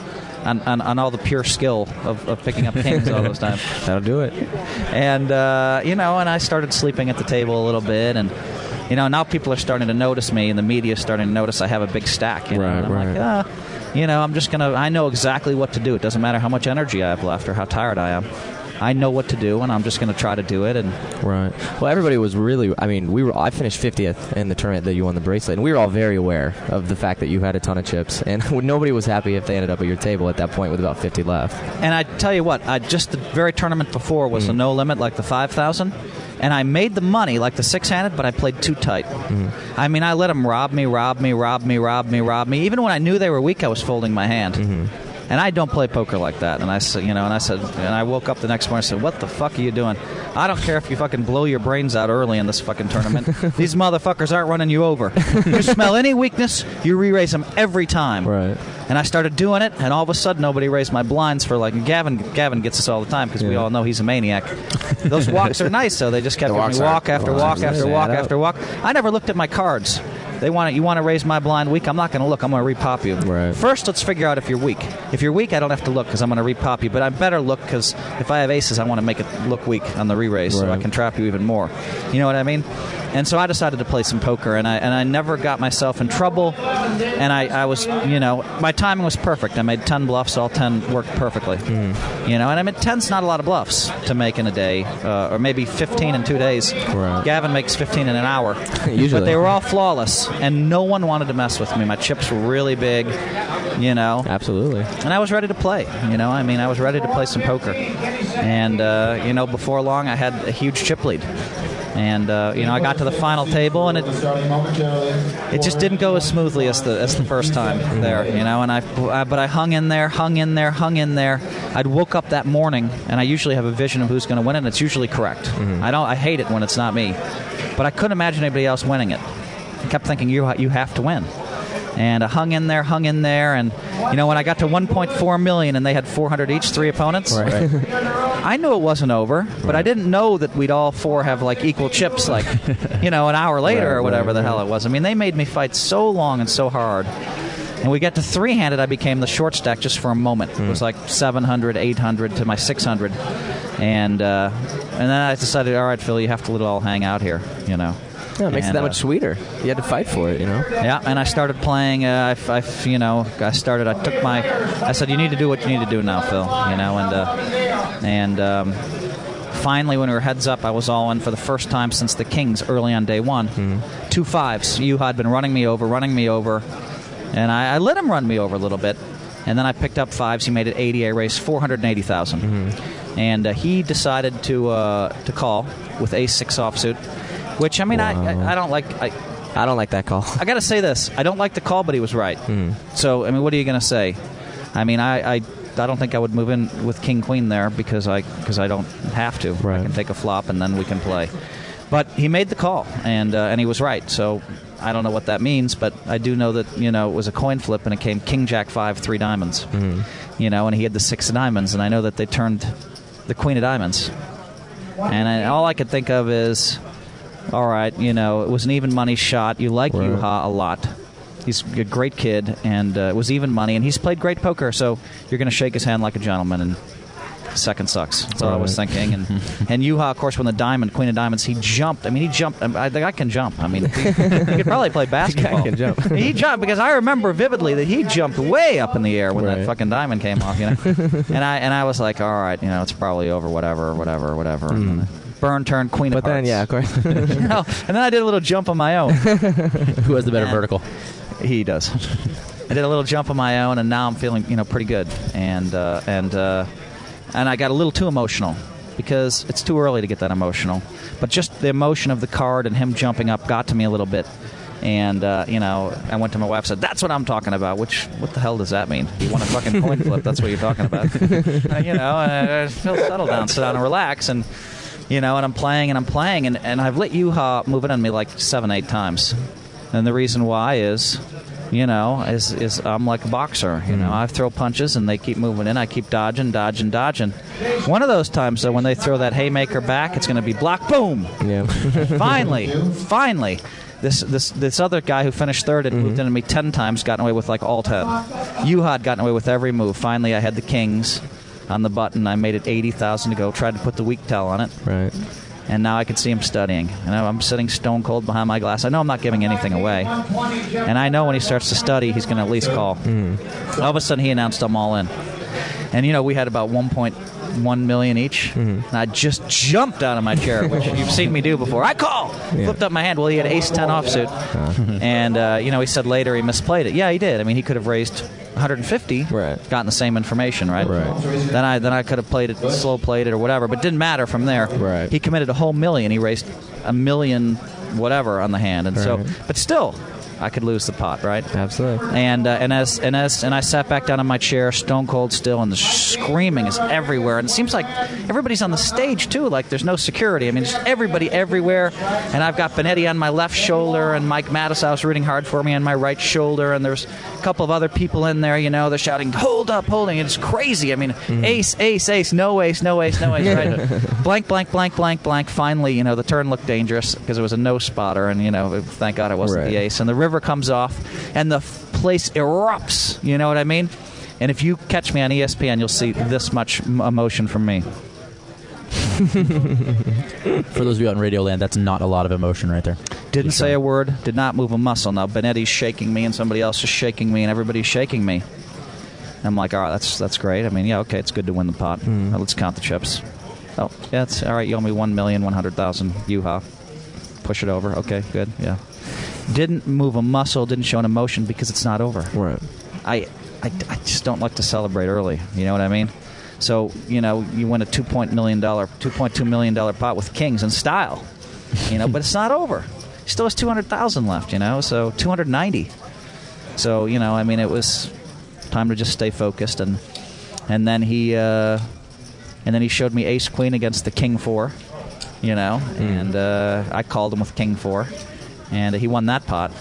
on all the pure skill of picking up kings all those times. That'll do it. And and I started sleeping at the table a little bit, and now people are starting to notice me, and the media is starting to notice I have a big stack. And I'm like, I'm just gonna. I know exactly what to do. It doesn't matter how much energy I have left or how tired I am. I know what to do, and I'm just going to try to do it. And right. Well, everybody was really. I finished 50th in the tournament that you won the bracelet, and we were all very aware of the fact that you had a ton of chips, and nobody was happy if they ended up at your table at that point with about 50 left. And I tell you what, just the very tournament before was a no limit, the 5,000, and I made the money the 6-handed, but I played too tight. Mm-hmm. I let them rob me, even when I knew they were weak. I was folding my hand. Mm-hmm. And I don't play poker like that. And I woke up the next morning and said, what the fuck are you doing? I don't care if you fucking blow your brains out early in this fucking tournament. These motherfuckers aren't running you over. You smell any weakness, you re-raise them every time. Right. And I started doing it, and all of a sudden nobody raised my blinds for Gavin gets us all the time because we all know he's a maniac. Those walks are nice, though. They just kept giving me walk after walk after walk after walk. I never looked at my cards. You want to raise my blind weak? I'm not going to look. I'm going to repop you. Right. First, let's figure out if you're weak. If you're weak, I don't have to look because I'm going to repop you. But I better look because if I have aces, I want to make it look weak on the re-raise so I can trap you even more. You know what I mean? And so I decided to play some poker, and I never got myself in trouble. And I was, my timing was perfect. I made 10 bluffs. All 10 worked perfectly. And 10's not a lot of bluffs to make in a day, or maybe 15 in 2 days. Right. Gavin makes 15 in an hour. Usually. But they were all flawless, and no one wanted to mess with me. My chips were really big, Absolutely. And I was ready to play, I was ready to play some poker. And, before long, I had a huge chip lead. And I got to the final table, and it just didn't go as smoothly as the first time there, but I hung in there. I'd woke up that morning, and I usually have a vision of who's going to win it, and it's usually correct. Mm-hmm. I hate it when it's not me, but I couldn't imagine anybody else winning it. I kept thinking you have to win. And I hung in there, and when I got to 1.4 million and they had 400 each, 3 opponents, right. I knew it wasn't over, but I didn't know that we'd all 4 have equal chips, an hour later or whatever the hell it was. They made me fight so long and so hard. And we got to 3-handed, I became the short stack just for a moment. It was 700, 800 to my 600. And then I decided, all right, Phil, you have to let it all hang out here, Yeah, it makes it that much sweeter. You had to fight for it, Yeah, and I started playing. I said, you need to do what you need to do now, Phil. Finally, when we were heads up, I was all in for the first time since the Kings early on day one. Mm-hmm. 2 5s. You had been running me over, and I let him run me over a little bit. And then I picked up 5s. He made it 80. I raised 480,000. Mm-hmm. And he decided to call with ace-6 offsuit. Which, wow. I don't like. I don't like that call. I got to say this. I don't like the call, but he was right. So, what are you going to say? I don't think I would move in with King Queen there because I don't have to. Right. I can take a flop and then we can play. But he made the call, and he was right. So I don't know what that means, but I do know that it was a coin flip and it came King Jack 5 3 diamonds. And he had the 6 of diamonds, and I know that they turned the Queen of diamonds. And all I could think of is, all right, it was an even money shot. You like Yuha a lot. He's a great kid, and it was even money, and he's played great poker, so you're going to shake his hand like a gentleman, and second sucks. That's all I was thinking. And Yuha, of course, when the Queen of Diamonds, he jumped. I mean, he jumped. The guy can jump. I mean, he could probably play basketball. The guy can jump. He jumped because I remember vividly that he jumped way up in the air when that fucking diamond came off. And I was like, all right, it's probably over. Whatever. And burn turn Queen of Hearts. But then, yeah, of course. And then I did a little jump on my own. Who has the better vertical? He does. I did a little jump on my own, and now I'm feeling pretty good. And I got a little too emotional because it's too early to get that emotional. But just the emotion of the card and him jumping up got to me a little bit. And, I went to my wife and said, that's what I'm talking about. What the hell does that mean? You want a fucking coin flip? That's what you're talking about. Settle down, sit down and relax. And, and I'm playing, and I've let Yuha move it on me like 7-8 times. And the reason why is... is I'm like a boxer. I throw punches and they keep moving in. I keep dodging. One of those times, though, when they throw that haymaker back, it's going to be block, boom. Yeah. Finally, this other guy who finished third had moved into me 10 times, gotten away with like all 10. Yuha had gotten away with every move. Finally, I had the kings on the button. I made it 80,000 to go. Tried to put the weak tell on it. Right. And now I can see him studying. I'm sitting stone cold behind my glass. I know I'm not giving anything away. And I know when he starts to study, he's going to at least call. All of a sudden, he announced I'm all in. And, we had about 1.1 million each. And I just jumped out of my chair, which you've seen me do before. I call! Yeah. Flipped up my hand. Well, he had ace-10 offsuit. And, he said later he misplayed it. Yeah, he did. I mean, he could have raised 150, gotten the same information, right? Then I could have played it, slow played it or whatever, but it didn't matter from there. Right. He committed a whole million. He raised $1 million whatever on the hand, and so, but still, I could lose the pot, right? Absolutely. And I sat back down in my chair, stone cold still, and the screaming is everywhere. And it seems like everybody's on the stage too. Like there's no security. I mean, just everybody everywhere. And I've got Benetti on my left shoulder, and Mike Mattisau's rooting hard for me on my right shoulder. And there's a couple of other people in there. They're shouting, "Hold up, holding!" It's crazy. I mean, ace, ace, ace, no ace, no ace, no ace. Right? Blank, blank, blank, blank, blank. Finally, the turn looked dangerous because it was a no spotter, and thank God it wasn't the ace. And the river comes off, and the place erupts. You know what I mean? And if you catch me on ESPN, you'll see this much emotion from me. For those of you out in Radio Land, that's not a lot of emotion right there. Didn't say a word, did not move a muscle. Now Benetti's shaking me, and somebody else is shaking me, and everybody's shaking me. I'm like, all right, that's great. I mean, yeah, okay, it's good to win the pot. Let's count the chips. Oh, yeah, it's all right. You owe me 1,100,000 Yuha. Push it over. Okay, good. Yeah. Didn't move a muscle, didn't show an emotion because it's not over. Right. I just don't like to celebrate early. You know what I mean? So, you win a $2.2 million pot with kings in style. But it's not over. He still has 200,000 left, so 290. So, it was time to just stay focused, and then he showed me ace queen against the king 4, and I called him with king 4. And he won that pot.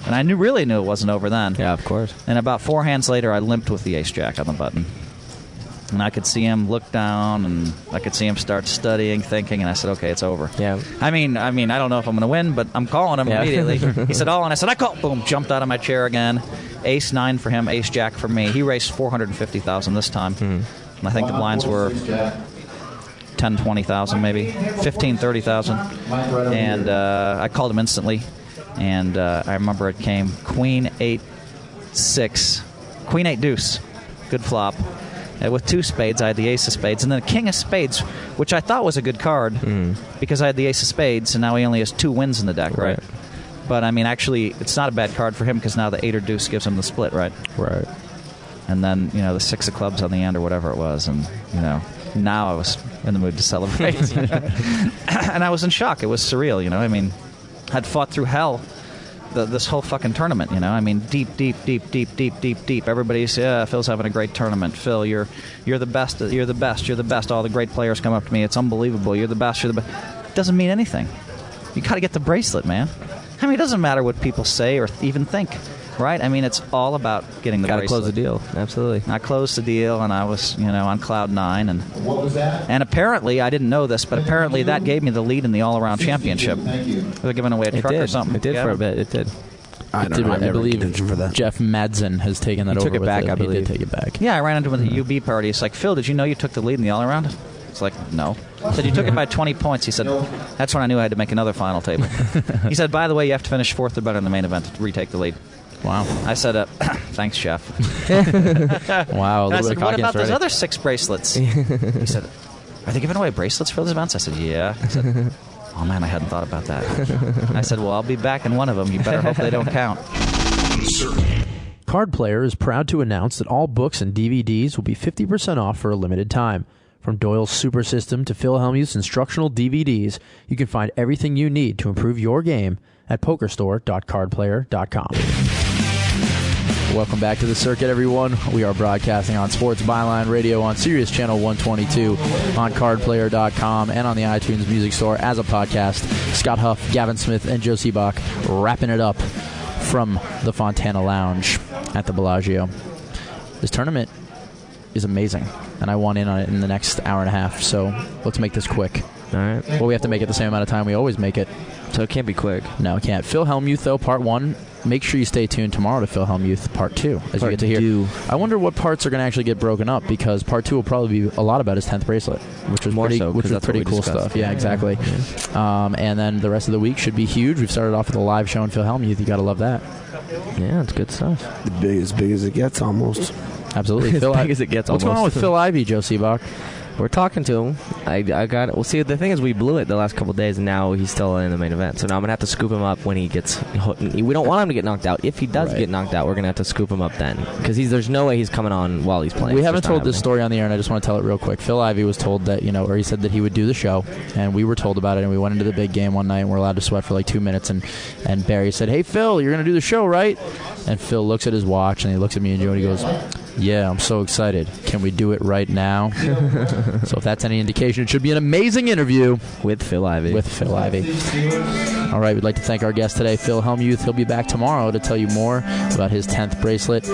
And I really knew it wasn't over then. Yeah, of course. And about 4 hands later, I limped with the ace-jack on the button. And I could see him look down, and I could see him start studying, thinking, and I said, okay, it's over. Yeah. I mean, I don't know if I'm going to win, but I'm calling him immediately. He said, and I said, I call. Boom, jumped out of my chair again. Ace-9 for him, ace-jack for me. He raised 450,000 this time. And I think the blinds were 10, 20,000 maybe, 15, 30,000. And I called him instantly. And I remember it came Queen 8-6, Queen 8 deuce, good flop. With 2 spades, I had the ace of spades, and then the king of spades, which I thought was a good card because I had the ace of spades, and now he only has 2 wins in the deck, right? But I mean, actually, it's not a bad card for him because now the 8 or deuce gives him the split, right? Right. And then the 6 of clubs on the end or whatever it was, and now I was in the mood to celebrate. And I was in shock. It was surreal, I mean, I'd fought through hell, this whole fucking tournament. You know, I mean, deep. Everybody's Phil's having a great tournament. Phil, you're the best. You're the best. You're the best. All the great players come up to me. It's unbelievable. You're the best. You're the best. It doesn't mean anything. You got to get the bracelet, man. I mean, it doesn't matter what people say or even think. Right? I mean, it's all about getting the bracelet. Got to close the deal. Absolutely. I closed the deal, and I was, on cloud 9. And what was that? And apparently, I didn't know this, but apparently that gave me the lead in the all-around championship. They're giving away a truck or something. It did for a bit. It did. I believe Jeff Madsen has taken that over. Took it back, I believe. He did take it back. Yeah, I ran into him at the UB party. It's like, Phil, did you know you took the lead in the all-around? It's like, no. I said, you took it by 20 points. He said, that's when I knew I had to make another final table. He said, by the way, you have to finish 4th or better in the main event to retake the lead. Wow. I said, thanks, Chef. Wow. I said, what about those other 6 bracelets? He said, are they giving away bracelets for those events? I said, yeah. He said, oh, man, I hadn't thought about that. I said, well, I'll be back in one of them. You better hope they don't count. Card Player is proud to announce that all books and DVDs will be 50% off for a limited time. From Doyle's Super System to Phil Hellmuth's instructional DVDs, you can find everything you need to improve your game at pokerstore.cardplayer.com. Welcome back to the circuit, everyone. We are broadcasting on Sports Byline Radio on Sirius Channel 122, on cardplayer.com, and on the iTunes Music Store as a podcast. Scott Huff, Gavin Smith, and Joe Sebok wrapping it up from the Fontana Lounge at the Bellagio. This tournament is amazing, and I want in on it in the next hour and a half, so let's make this quick. All right. Well, we have to make it the same amount of time we always make it. So it can't be quick. No, it can't. Phil Hellmuth, though, part 1. Make sure you stay tuned tomorrow to Phil Hellmuth part 2, as you get to hear. I wonder what parts are going to actually get broken up, because part 2 will probably be a lot about his 10th bracelet, which was pretty cool stuff. Yeah, exactly. Yeah. And then the rest of the week should be huge. We've started off with a live show on Phil Hellmuth. You got to love that. Yeah, it's good stuff. As big as it gets, almost. Absolutely. As big as it gets, What's going on with Phil Ivey, Joe Sebok? We're talking to him. I got it. Well, see, the thing is, we blew it the last couple of days, and now he's still in the main event. So now I'm going to have to scoop him up when he gets hooked. We don't want him to get knocked out. If he does get knocked out, we're going to have to scoop him up then. Because there's no way he's coming on while he's playing. We haven't told this story on the air, and I just want to tell it real quick. Phil Ivey was told that, or he said that he would do the show, and we were told about it, and we went into the big game one night, and we're allowed to sweat for like 2 minutes, and Barry said, hey, Phil, you're going to do the show, right? And Phil looks at his watch, and he looks at me and Joe, and he goes, yeah, I'm so excited. Can we do it right now? So if that's any indication, it should be an amazing interview with Phil Ivey. All right, we'd like to thank our guest today, Phil Hellmuth. He'll be back tomorrow to tell you more about his 10th bracelet.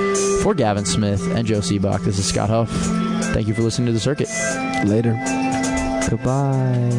For Gavin Smith and Joe Sebok, this is Scott Huff. Thank you for listening to The Circuit. Later. Goodbye.